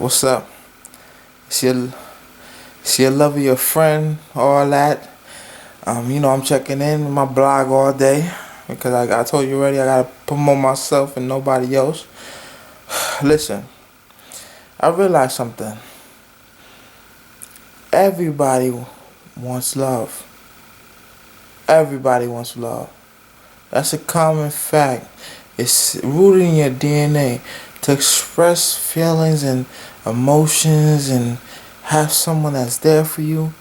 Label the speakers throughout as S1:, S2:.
S1: What's up? It's your, it's your lover, your friend, all that. I'm checking in with my blog all day because I told you already I gotta promote myself and nobody else. Listen, I realized something. Everybody wants love. Everybody wants love. That's a common fact. It's rooted in your DNA to express feelings and emotions and have someone that's there for you.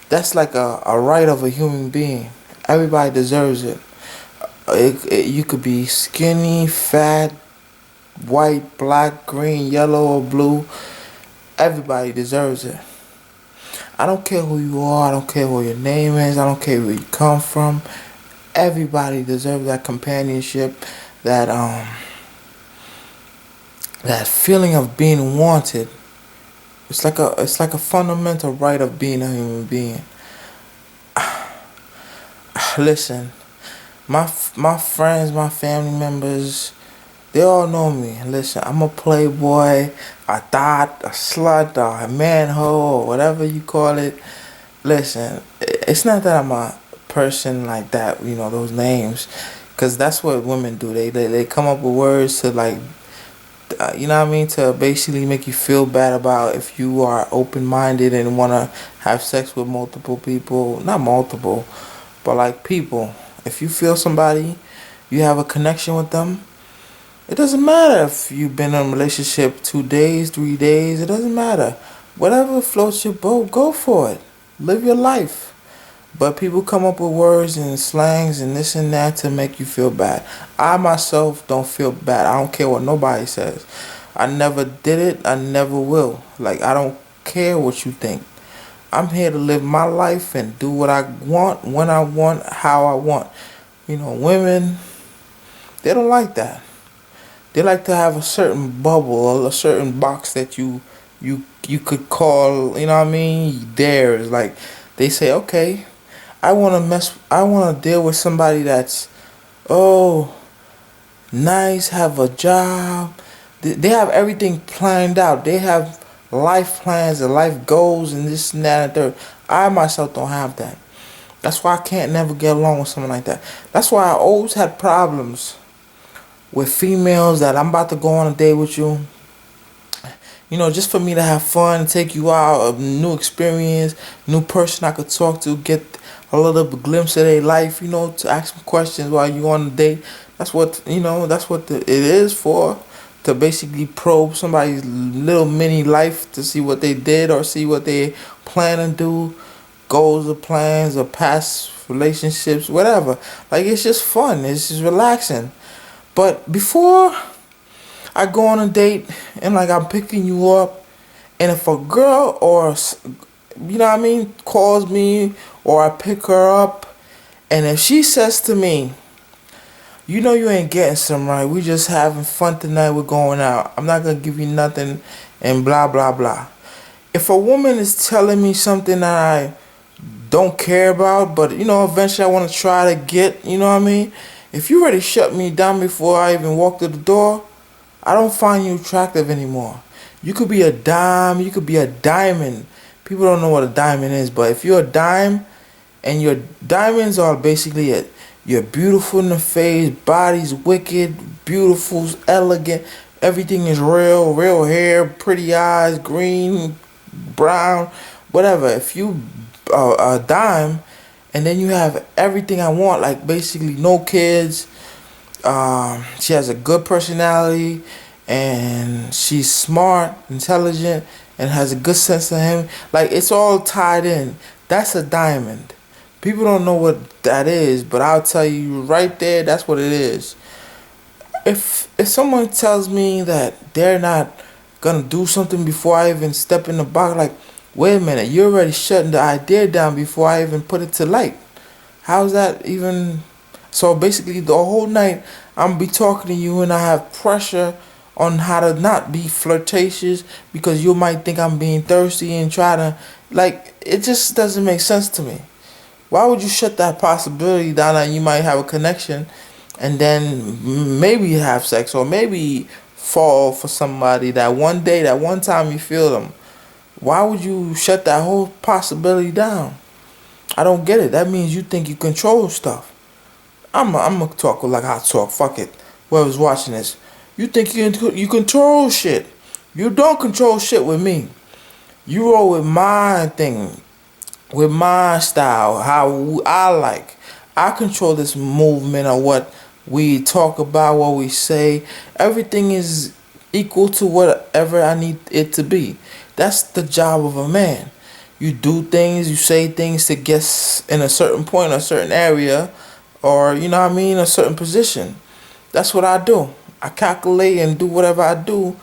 S1: That's like a right of a human being. Everybody deserves it. You could be skinny, fat, white, black, green, yellow, or blue. Everybody deserves it. I don't care who you are. I don't care what your name is. I don't care where you come from. Everybody deserves that companionship, that that feeling of being wanted. It's like a fundamental right of being a human being. Listen, my friends, my family members, they all know me. Listen, I'm a playboy, a thought, a slut, a manhole, or whatever you call it. Listen, it's not that I'm a person like that, those names, because that's what women do. They come up with words to like, you know what I mean, to basically make you feel bad about if you are open minded and want to have sex with multiple people. Not multiple, but like people. If you feel somebody, you have a connection with them. It doesn't matter if you've been in a relationship 2 days, 3 days. It doesn't matter. Whatever floats your boat, go for it. Live your life. But people come up with words and slangs and this and that to make you feel bad. I myself don't feel bad. I don't care what nobody says. I never did it. I never will. Like, I don't care what you think. I'm here to live my life and do what I want, when I want, how I want. Women, they don't like that. They like to have a certain bubble or a certain box that you could call, what I mean, theirs. Like, they say, okay, I want to deal with somebody that's, oh, nice, have a job. They have everything planned out. They have life plans and life goals and this and that and third. I myself don't have that. That's why I can't never get along with someone like that. That's why I always had problems with females that I'm about to go on a date with you. Just for me to have fun, take you out, a new experience, new person I could talk to, get a little glimpse of their life, to ask some questions while you on the date. That's what it is for, to basically probe somebody's little mini life to see what they did or see what they plan to do, goals or plans or past relationships, whatever. Like, it's just fun. It's just relaxing. But before I go on a date and like I'm picking you up, and if a girl or what I mean, calls me or I pick her up, and if she says to me, you ain't getting some right. We just having fun tonight. We're going out. I'm not gonna give you nothing, and blah blah blah. If a woman is telling me something that I don't care about, but eventually I want to try to get, what I mean. If you already shut me down before I even walk through the door, I don't find you attractive anymore. You could be a dime, you could be a diamond. People don't know what a diamond is, but if you're a dime and your diamonds are basically it, you're beautiful in the face, body's wicked, beautiful, elegant, everything is real hair, pretty eyes, green, brown, whatever. If you are a dime and then you have everything I want, like basically no kids, she has a good personality, and she's smart, intelligent, and has a good sense of him. Like, it's all tied in. That's a diamond. People don't know what that is, but I'll tell you right there, that's what it is. If someone tells me that they're not gonna do something before I even step in the box, like, wait a minute, you're already shutting the idea down before I even put it to light. How's that even? So basically, the whole night I'm be talking to you, and I have pressure on how to not be flirtatious because you might think I'm being thirsty and try to, like, it just doesn't make sense to me. Why would you shut that possibility down that you might have a connection and then maybe have sex or maybe fall for somebody, that one day, that one time you feel them, why would you shut that whole possibility down? I don't get it. That means you think you control stuff. I'm gonna talk like I talk. Fuck it. Whoever's watching this, you think you control shit. You don't control shit with me. You roll with my thing, with my style, how I like. I control this movement of what we talk about, what we say. Everything is equal to whatever I need it to be. That's the job of a man. You do things, you say things to get in a certain point, a certain area, or you know what I mean, a certain position. That's what I do. I calculate and do whatever I do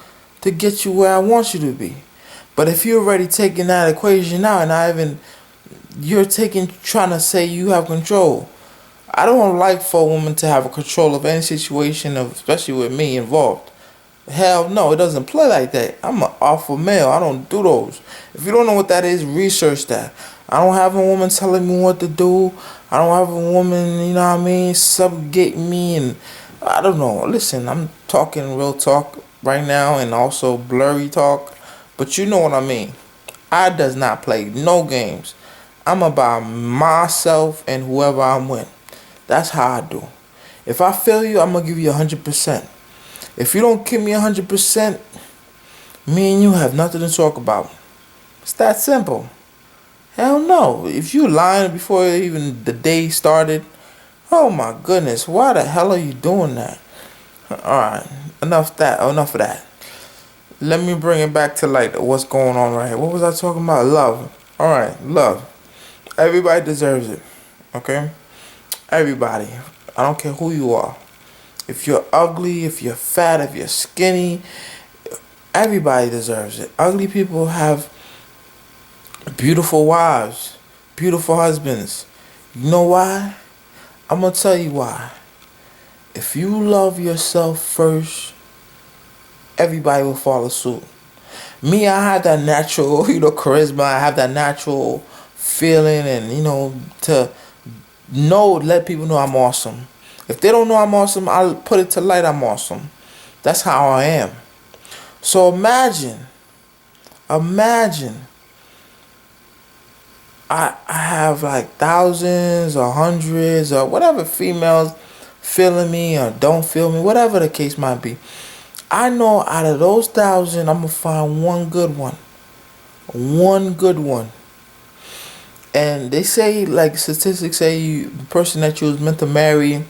S1: to get you where I want you to be. But if you're already taking that equation out and I even you're trying to say you have control. I don't like for a woman to have a control of any situation, especially with me involved. Hell no, it doesn't play like that. I'm an alpha male. I don't do those. If you don't know what that is, research that. I don't have a woman telling me what to do. I don't have a woman, you know what I mean, subjugating me, and I don't know. Listen, I'm talking real talk right now and also blurry talk, but you know what I mean. I does not play no games. I'm about myself and whoever I'm with. That's how I do. If I feel you, I'm gonna give you 100%. If you don't give me 100%, me and you have nothing to talk about. It's that simple. Hell no. If you lying before even the day started, oh my goodness, why the hell are you doing that? Alright, enough of that. Let me bring it back to like what's going on right here. What was I talking about? Love. Alright, love. Everybody deserves it. Okay? Everybody. I don't care who you are. If you're ugly, if you're fat, if you're skinny, everybody deserves it. Ugly people have beautiful wives, beautiful husbands. You know why? I'm going to tell you why. If you love yourself first, everybody will follow suit. Me, I have that natural, charisma. I have that natural feeling and, to let people know I'm awesome. If they don't know I'm awesome, I'll put it to light I'm awesome. That's how I am. So imagine, I have like thousands or hundreds or whatever females feeling me or don't feel me, whatever the case might be. I know out of those 1,000, I'm going to find one good one. One good one. And they say, like statistics say, the person that you was meant to marry,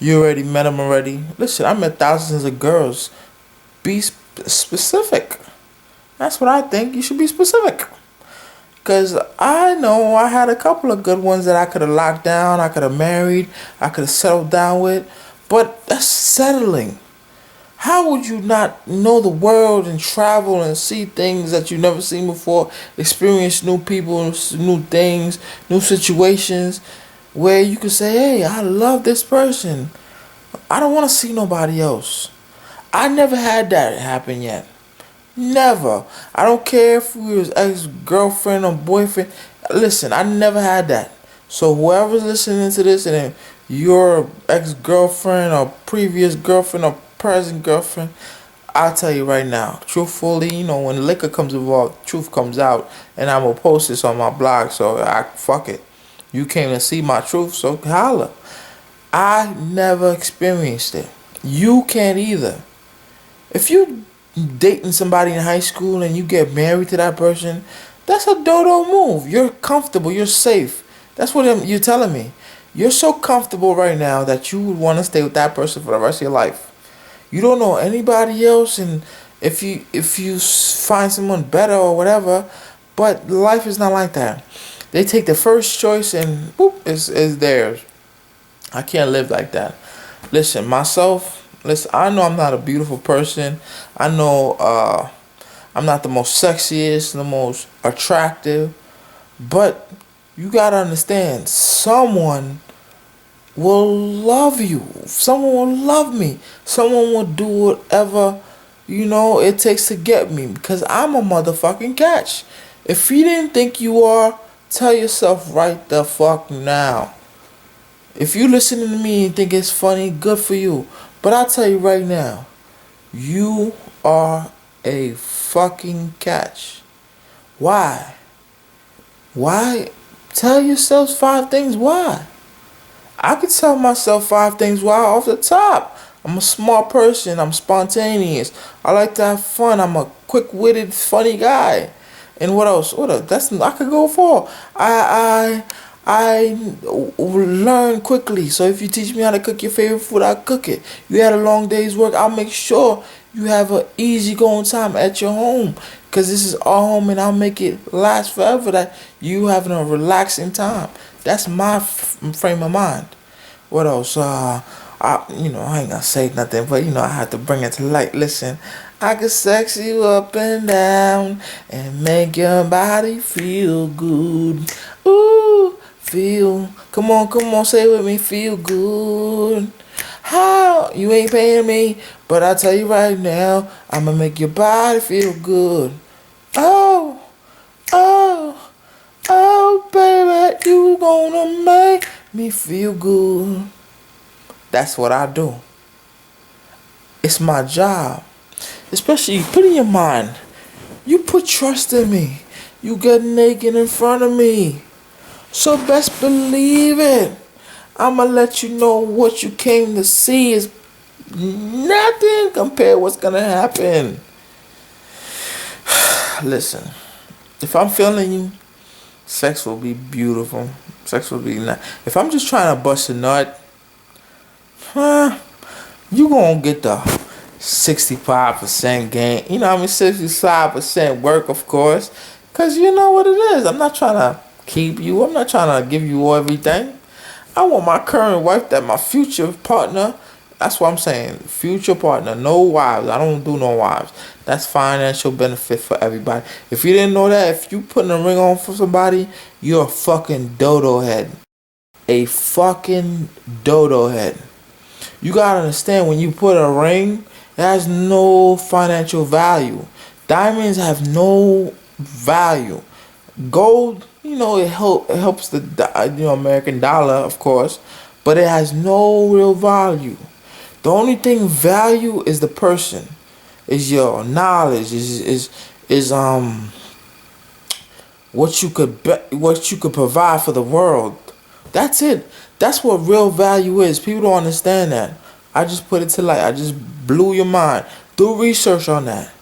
S1: you already met them already. Listen, I met thousands of girls. Be specific. That's what I think. You should be specific. Because I know I had a couple of good ones that I could have locked down, I could have married, I could have settled down with. But that's settling. How would you not know the world and travel and see things that you've never seen before, experience new people, new things, new situations, where you could say, hey, I love this person. I don't want to see nobody else. I never had that happen yet. Never. I don't care if we was ex-girlfriend or boyfriend. Listen, I never had that. So whoever's listening to this and your ex-girlfriend or previous girlfriend or present girlfriend, I'll tell you right now, truthfully, when liquor comes involved, truth comes out, and I'm gonna post this on my blog, so fuck it. You came to see my truth, so holla. I never experienced it. You can't either. If you dating somebody in high school and you get married to that person, that's a dodo move. You're comfortable, you're safe. That's what you're telling me. You're so comfortable right now that you would want to stay with that person for the rest of your life. You don't know anybody else, and if you find someone better or whatever, but life is not like that. They take the first choice and boop, is theirs. I can't live like that. Listen, I know I'm not a beautiful person. I know I'm not the most sexiest, the most attractive, but you gotta understand, someone will love you. Someone will love me. Someone will do whatever, it takes to get me, because I'm a motherfucking catch. If you didn't think you are, tell yourself right the fuck now. If you listening to me and think it's funny, good for you. But I'll tell you right now, You are a fucking catch. Why? Why? Tell yourselves 5 things why. I could tell myself 5 things why off the top. I'm a smart person. I'm spontaneous. I like to have fun. I'm a quick-witted, funny guy. And what else? What else? That's I could go for. I learn quickly. So if you teach me how to cook your favorite food, I'll cook it. You had a long day's work, I'll make sure you have a easy going time at your home. Cause this is our home, and I'll make it last forever. That you having a relaxing time. That's my frame of mind. What else? I ain't gonna say nothing, but I have to bring it to light. Listen, I can sex you up and down and make your body feel good. Ooh, feel. Come on, say it with me. Feel good. How you ain't paying me, but I tell you right now, I'ma make your body feel good. Oh, oh, oh, baby, you gonna make me feel good. That's what I do. It's my job. Especially, put in your mind, you put trust in me. You get naked in front of me. So best believe it. I'ma let you know what you came to see is nothing compared to what's gonna happen. Listen, if I'm feeling you, sex will be beautiful. Sex will be nice. If I'm just trying to bust a nut, you gonna get the 65% gain. You know what I mean? 65% work, of course. Because you know what it is. I'm not trying to keep you. I'm not trying to give you everything. I want my current wife, that my future partner. That's what I'm saying. Future partner. No wives. I don't do no wives. That's financial benefit for everybody. If you didn't know that, if you putting a ring on for somebody, you're a fucking dodo head. A fucking dodo head. You gotta understand, when you put a ring, it has no financial value. Diamonds have no value. Gold, it helps the American dollar, of course, but it has no real value. The only thing value is the person, is your knowledge, is what you could provide for the world. That's it. That's what real value is. People don't understand that. I just put it to light. I just blew your mind. Do research on that.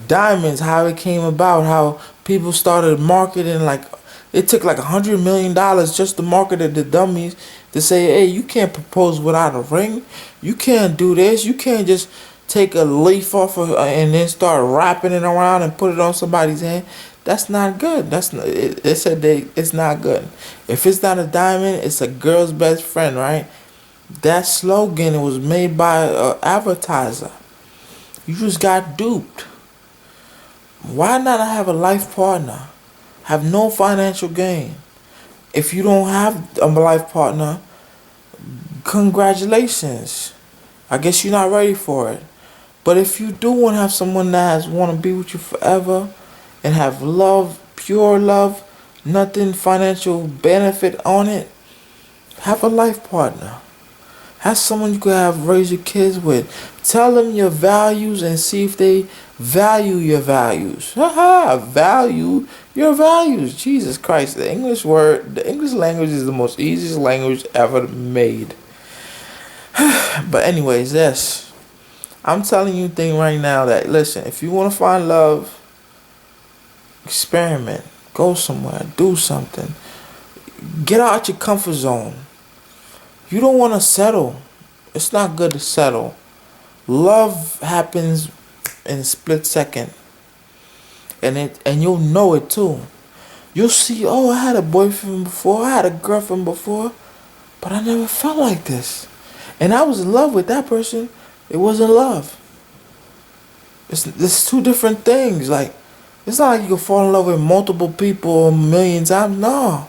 S1: Diamonds, how it came about, how people started marketing, like it took like $100 million just to market it to dummies, to say, hey, you can't propose without a ring. You can't do this. You can't just take a leaf off of, and then start wrapping it around and put it on somebody's hand. That's not good. That's not, it said it's not good. If it's not a diamond, it's a girl's best friend, right? That slogan, it was made by an advertiser. You just got duped. Why not have a life partner? Have no financial gain. If you don't have a life partner, congratulations. I guess you're not ready for it. But if you do want to have someone that want to be with you forever and have love, pure love, nothing financial benefit on it, have a life partner. Have someone you could raise your kids with. Tell them your values and see if they value your values. Value your values. Jesus Christ. The English language is the most easiest language ever made. But anyways, yes. I'm telling you thing right now that, listen, if you want to find love, experiment. Go somewhere. Do something. Get out your comfort zone. You don't want to settle. It's not good to settle. Love happens in a split second. And you'll know it too. You'll see, oh, I had a boyfriend before, I had a girlfriend before, but I never felt like this. And I was in love with that person. It wasn't love. It's two different things. Like, it's not like you can fall in love with multiple people a million times. No.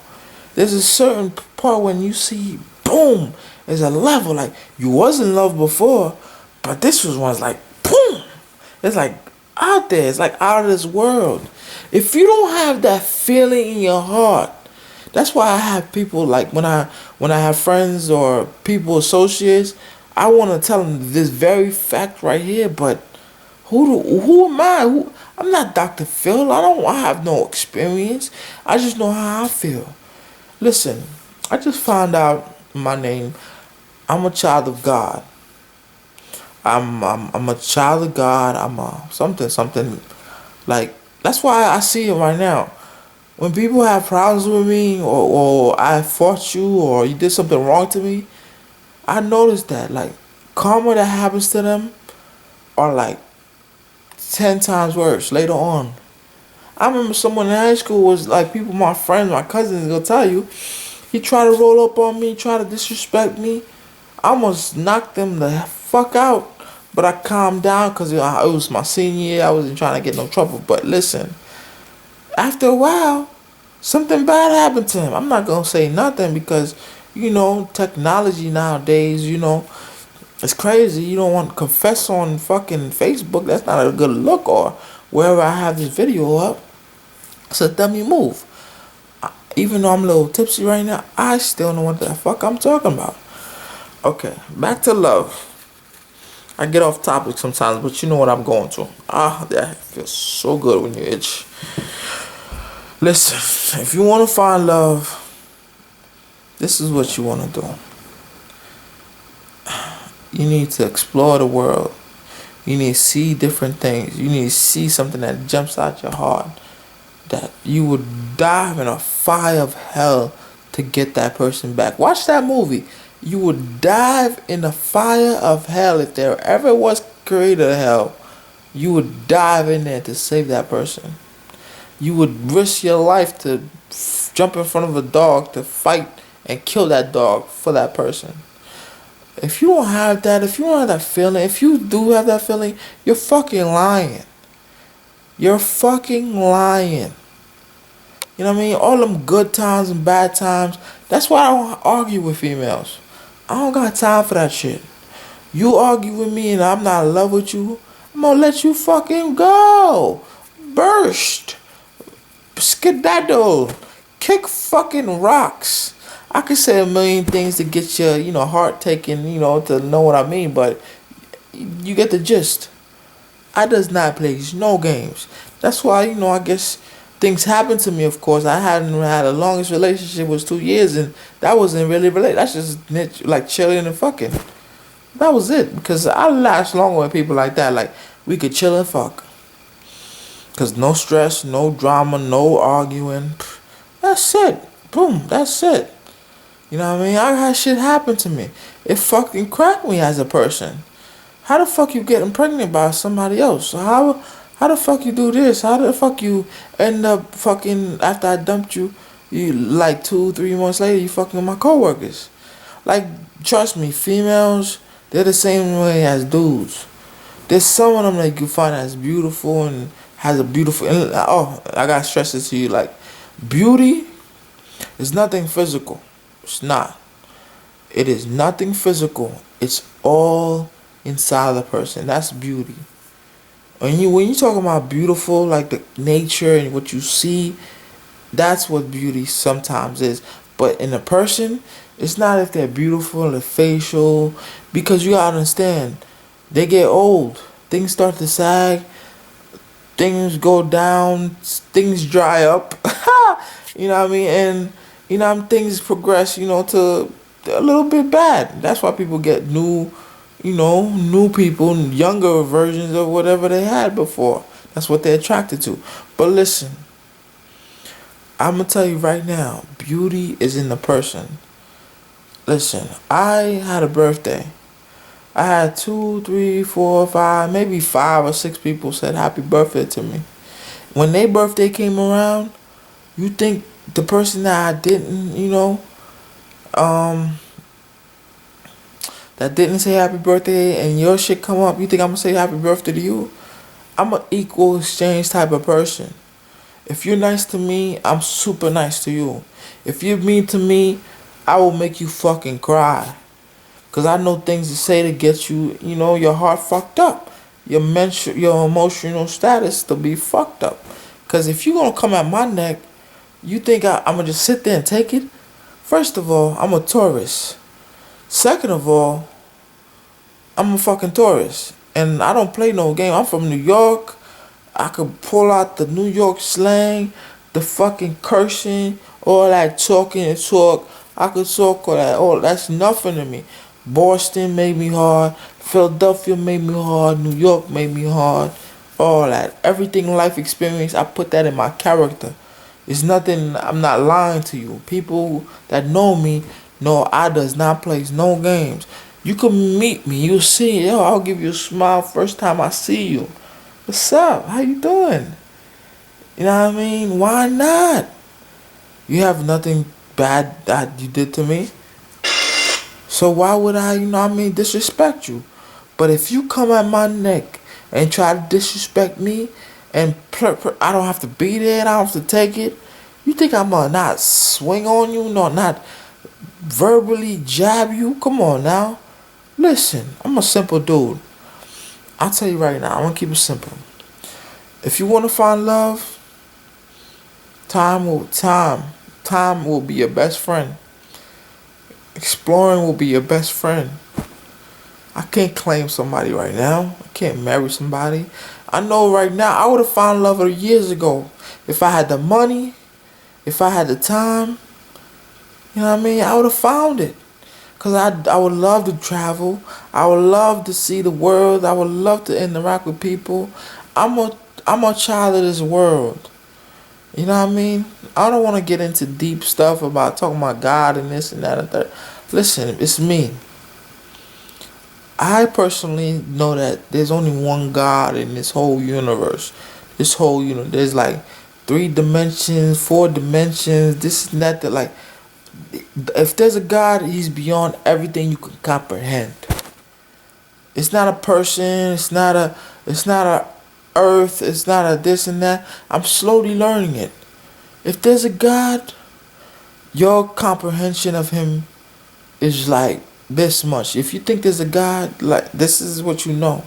S1: There's a certain part when you see, boom, there's a level. Like, you was in love before, but this was like, boom. It's like out there. It's like out of this world. If you don't have that feeling in your heart, that's why I have people, like, when I have friends or people, associates, I want to tell them this very fact right here, but Who am I? I'm not Dr. Phil. I have no experience. I just know how I feel. Listen, I just found out my name. I'm a child of God. I'm a child of God. I'm a something like that's why I see it right now. When people have problems with me, or I fought you, or you did something wrong to me, I noticed that like karma that happens to them are like 10 times worse later on. I remember someone in high school was like people, my friends, my cousins gonna tell you. He tried to roll up on me, try to disrespect me. I almost knocked him the fuck out, but I calmed down because it was my senior year. I wasn't trying to get no trouble. But listen, after a while, something bad happened to him. I'm not gonna say nothing because technology nowadays, it's crazy. You don't want to confess on fucking Facebook. That's not a good look. Or wherever I have this video up, it's a dummy move. Even though I'm a little tipsy right now, I still know what the fuck I'm talking about. Okay, back to love. I get off topic sometimes, but you know what I'm going to. That feels so good when you itch. Listen, if you want to find love, this is what you want to do. You need to explore the world. You need to see different things. You need to see something that jumps out your heart. That you would dive in a fire of hell to get that person back. Watch that movie. You would dive in the fire of hell. If there ever was created hell, you would dive in there to save that person. You would risk your life to jump in front of a dog to fight and kill that dog for that person. If you don't have that, if you don't have that feeling, if you do have that feeling, you're fucking lying. You're fucking lying. You know what I mean? All them good times and bad times. That's why I don't argue with females. I don't got time for that shit. You argue with me and I'm not in love with you, I'm gonna let you fucking go. Burst. Skedaddle. Kick fucking rocks. I could say a million things to get your, heart taken, to know what I mean, but you get the gist. I does not play no games. That's why, I guess things happen to me, of course. I hadn't had the longest relationship was 2 years, and that wasn't really related. That's just like chilling and fucking. That was it. Because I last longer with people like that. Like, we could chill and fuck. Because no stress, no drama, no arguing. That's it. Boom. That's it. You know what I mean? I had shit happen to me. It fucking cracked me as a person. How the fuck you getting pregnant by somebody else? How the fuck you do this? How the fuck you end up fucking after I dumped you? You like 2-3 months later you fucking with my coworkers. Like, trust me, females, they're the same way as dudes. There's some of them that you find that's beautiful and has a beautiful. I gotta stress this to you. Like, beauty is nothing physical. It's not. It is nothing physical. It's all inside the person. That's beauty. When you talk about beautiful, like the nature and what you see, that's what beauty sometimes is. But in a person, it's not if they're beautiful, the facial, because you gotta understand, they get old. Things start to sag. Things go down. Things dry up. You know what I mean? And things progress. To a little bit bad. That's why people get new people, younger versions of whatever they had before. That's what they're attracted to. But listen, I'm going to tell you right now, beauty is in the person. Listen, I had a birthday. I had 2, 3, 4, 5, maybe 5 or 6 people said happy birthday to me. When their birthday came around, you think the person that I didn't, that didn't say happy birthday and your shit come up, you think I'm gonna say happy birthday to you? I'm an equal exchange type of person. If you're nice to me, I'm super nice to you. If you're mean to me, I will make you fucking cry. Cause I know things to say to get you, your heart fucked up. Your emotional status to be fucked up. Cause if you gonna come at my neck, you think I'm gonna just sit there and take it? First of all, I'm a Taurus. Second of all, I'm a fucking Taurus. And I don't play no game. I'm from New York. I could pull out the New York slang, the fucking cursing, all that talking and talk. I could talk all that. Oh, that's nothing to me. Boston made me hard. Philadelphia made me hard. New York made me hard. All that. Everything life experience, I put that in my character. It's nothing, I'm not lying to you. People that know me know I does not play no games. You can meet me, you'll see, yo, I'll give you a smile first time I see you. What's up? How you doing? You know what I mean? Why not? You have nothing bad that you did to me. So why would I, disrespect you? But if you come at my neck and try to disrespect me and I don't have to be there, I don't have to take it, you think I'm gonna not swing on you, not verbally jab you? Come on now. Listen, I'm a simple dude. I'll tell you right now, I'm gonna keep it simple. If you wanna find love, time will be your best friend. Exploring will be your best friend. I can't claim somebody right now. I can't marry somebody. I know right now I would have found love years ago. If I had the money, if I had the time, you know what I mean? I would have found it. Cause I would love to travel. I would love to see the world. I would love to interact with people. I'm a child of this world. You know what I mean? I don't want to get into deep stuff about talking about God and this and that and that. Listen, it's me. I personally know that there's only one God in this whole universe. There's like 3 dimensions, 4 dimensions, this and that. That like, if there's a God, He's beyond everything you can comprehend. It's not a person. It's not a. It's not a earth. It's not a this and that. I'm slowly learning it. If there's a God, your comprehension of Him is like this much. If you think there's a God, like this is what you know.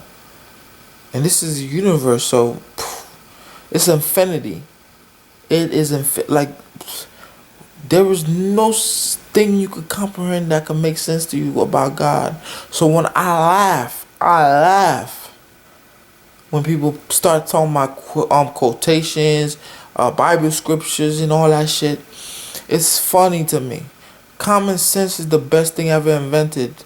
S1: And this is the universe, so it's infinity. It is like there is no thing you could comprehend that can make sense to you about God. So when I laugh when people start talking about quotations, Bible scriptures, and all that shit. It's funny to me. Common sense is the best thing ever invented.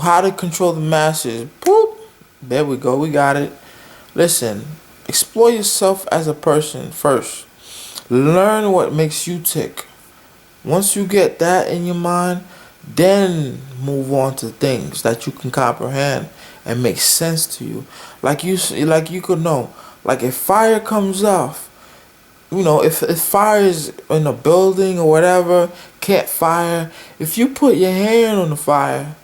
S1: How to control the masses. Boop. There we go. We got it. Listen, explore yourself as a person first. Learn what makes you tick. Once you get that in your mind, then move on to things that you can comprehend and make sense to you. Like you could know. Like if fire comes off, if fire is in a building or whatever, can't fire. If you put your hand on the fire,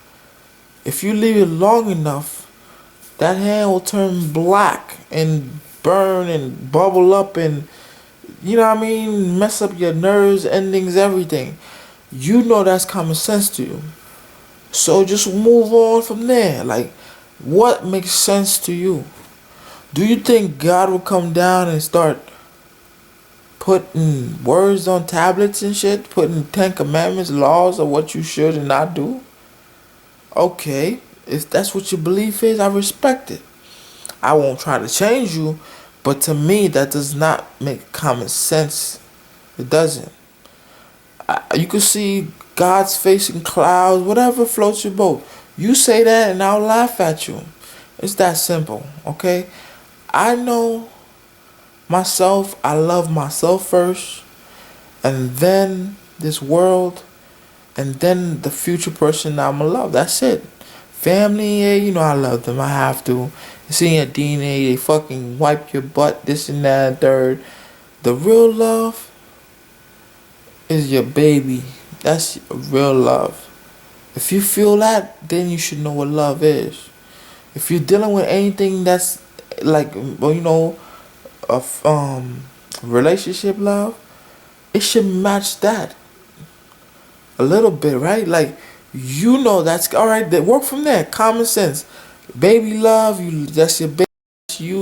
S1: if you leave it long enough, that hand will turn black and burn and bubble up and mess up your nerves, endings, everything. You know that's common sense to you. So just move on from there. Like, what makes sense to you? Do you think God will come down and start putting words on tablets and shit? Putting 10 commandments, laws of what you should and not do? Okay, if that's what your belief is, I respect it. I won't try to change you, but to me, that does not make common sense. It doesn't. You can see God's face in clouds, whatever floats your boat. You say that and I'll laugh at you. It's that simple, okay? I know myself. I love myself first, and then this world, and then the future person that I'm gonna love. That's it. Family, yeah, I love them. I have to. Seeing your DNA, they fucking wipe your butt, this and that, and third. The real love is your baby. That's real love. If you feel that, then you should know what love is. If you're dealing with anything that's like, of relationship love, it should match that a little bit, right? Like, that's all right. That work from there. Common sense, baby love. That's your baby.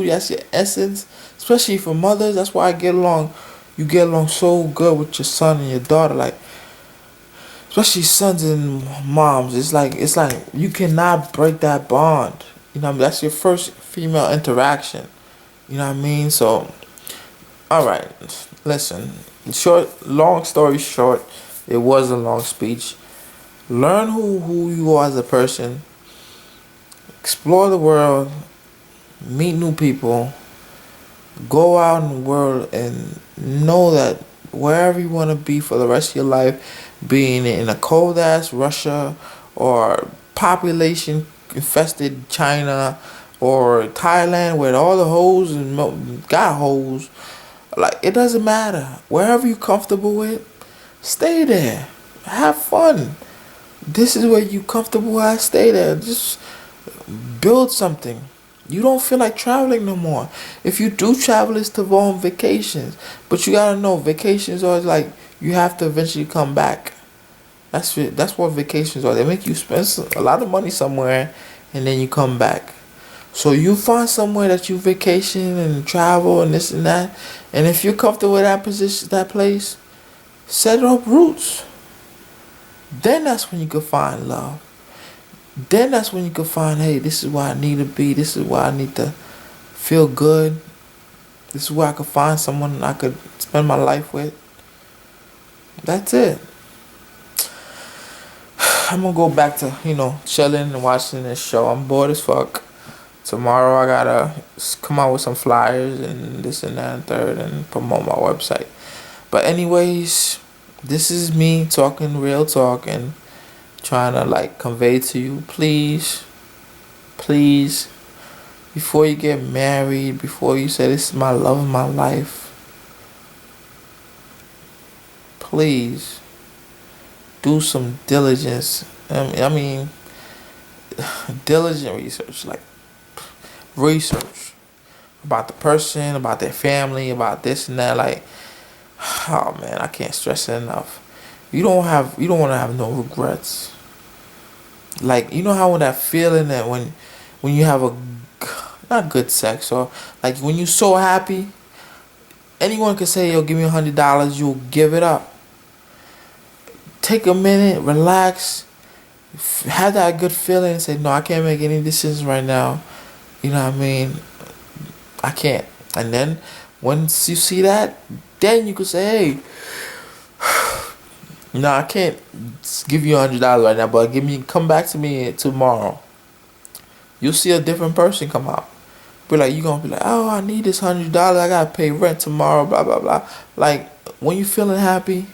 S1: That's your essence. Especially for mothers. That's why I get along. You get along so good with your son and your daughter. Like, especially sons and moms. It's like you cannot break that bond. You know, that's your first female interaction. You know what I mean? So, all right, listen. Long story short, it was a long speech. Learn who you are as a person. Explore the world. Meet new people. Go out in the world and know that wherever you want to be for the rest of your life, being in a cold ass Russia or population infested China or Thailand where all the hoes and got hoes, like it doesn't matter. Wherever you're comfortable with, stay there. Have fun. This is where you comfortable at. Stay there. Just build something. You don't feel like traveling no more. If you do travel, it's to go on vacations. But you gotta know, vacations are like you have to eventually come back. That's what vacations are. They make you spend a lot of money somewhere, and then you come back. So you find somewhere that you vacation and travel and this and that, and if you're comfortable with that position, that place, set up roots. Then that's when you can find love. Then that's when you can find, hey, this is where I need to be. This is where I need to feel good. This is where I could find someone I could spend my life with. That's it. I'm gonna go back to, chilling and watching this show. I'm bored as fuck. Tomorrow I gotta come out with some flyers and this and that and third and promote my website. But anyways, this is me talking real talk and trying to like convey to you, please, before you get married, before you say this is my love of my life, please do some diligence. I mean, diligent research, like research about the person, about their family, about this and that. Like, oh man, I can't stress it enough. You don't want to have no regrets. Like, you know how when that feeling that when you have a not good sex, or like when you're so happy, anyone can say, yo, give me $100, you'll give it up. Take a minute, relax, have that good feeling and say, no, I can't make any decisions right now. You know what I mean? I can't. And then once you see that, then you can say, hey, no, I can't give you $100 right now, but come back to me tomorrow. You'll see a different person come out. But like, you gonna be like, oh, I need this $100. I gotta pay rent tomorrow. Blah blah blah. Like, when you feeling happy,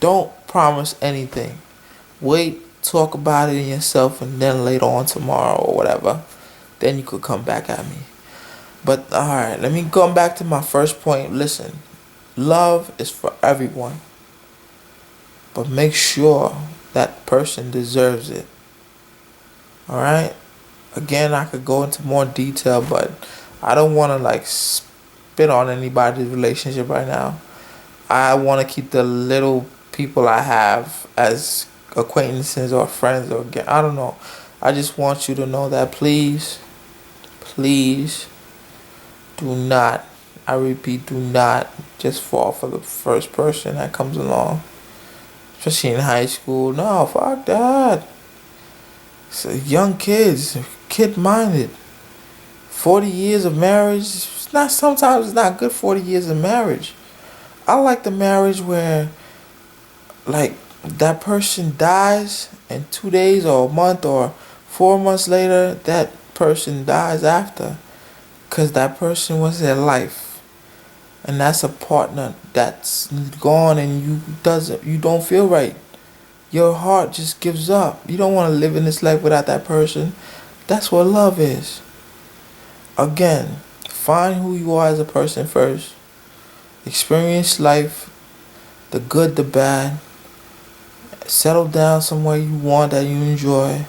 S1: don't promise anything. Wait, talk about it in yourself, and then later on tomorrow or whatever, then you could come back at me. But all right, let me come back to my first point. Listen, love is for everyone, but make sure that person deserves it. All right. Again, I could go into more detail, but I don't want to like spit on anybody's relationship right now. I want to keep the little people I have as acquaintances or friends or I don't know. I just want you to know that please do not, I repeat, do not just fall for the first person that comes along. Especially in high school. No, fuck that. So young kids, kid-minded. 40 years of marriage, sometimes it's not good 40 years of marriage. I like the marriage where, like, that person dies and 2 days or a month or 4 months later, that person dies after. Because that person was their life. And that's a partner that's gone and you don't feel right. Your heart just gives up. You don't want to live in this life without that person. That's what love is. Again, find who you are as a person first. Experience life, the good, the bad. Settle down somewhere you want that you enjoy.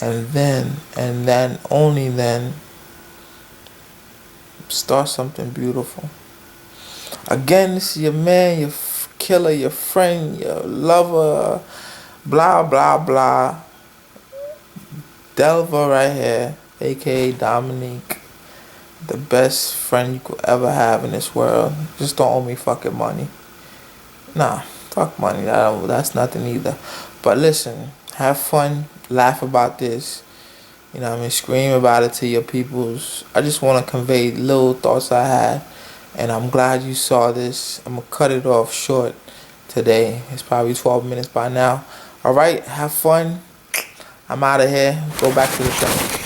S1: And then, only then, start something beautiful. Again, this is your man, your killer, your friend, your lover, blah, blah, blah. Delver right here, aka Dominique. The best friend you could ever have in this world. Just don't owe me fucking money. Nah, fuck money. That's nothing either. But listen, have fun, laugh about this. You know what I mean? Scream about it to your peoples. I just want to convey little thoughts I had. And I'm glad you saw this. I'm going to cut it off short today. It's probably 12 minutes by now. All right, have fun. I'm out of here. Go back to the show.